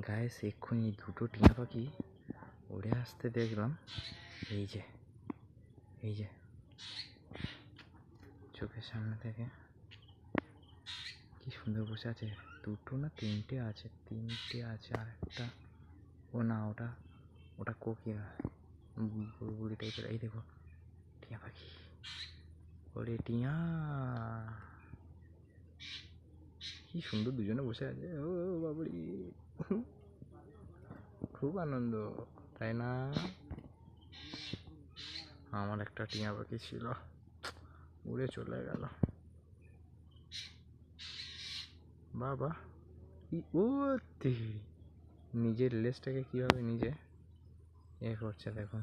গায়ে এক্ষুনি দুটো টিয়া পাখি উড়ে আসতে দেখলাম। এই যে চোখের সামনে থেকে কি সুন্দর বসে আছে। দুটো না তিনটে আছে আর একটা ও না, ওটা কোকিল বুলবুলি টাইপের। এই দেখো টিয়া পাখি, ওরে টিয়া কি সুন্দর দুজনে বসে আছে। ও বাবুরি, খুব আনন্দ, তাই না? আমার একটা টিয়া পাখি ছিল, উড়ে চলে গেল। বাবা ও নিজের লেজটাকে কিভাবে নিজে করছে দেখুন।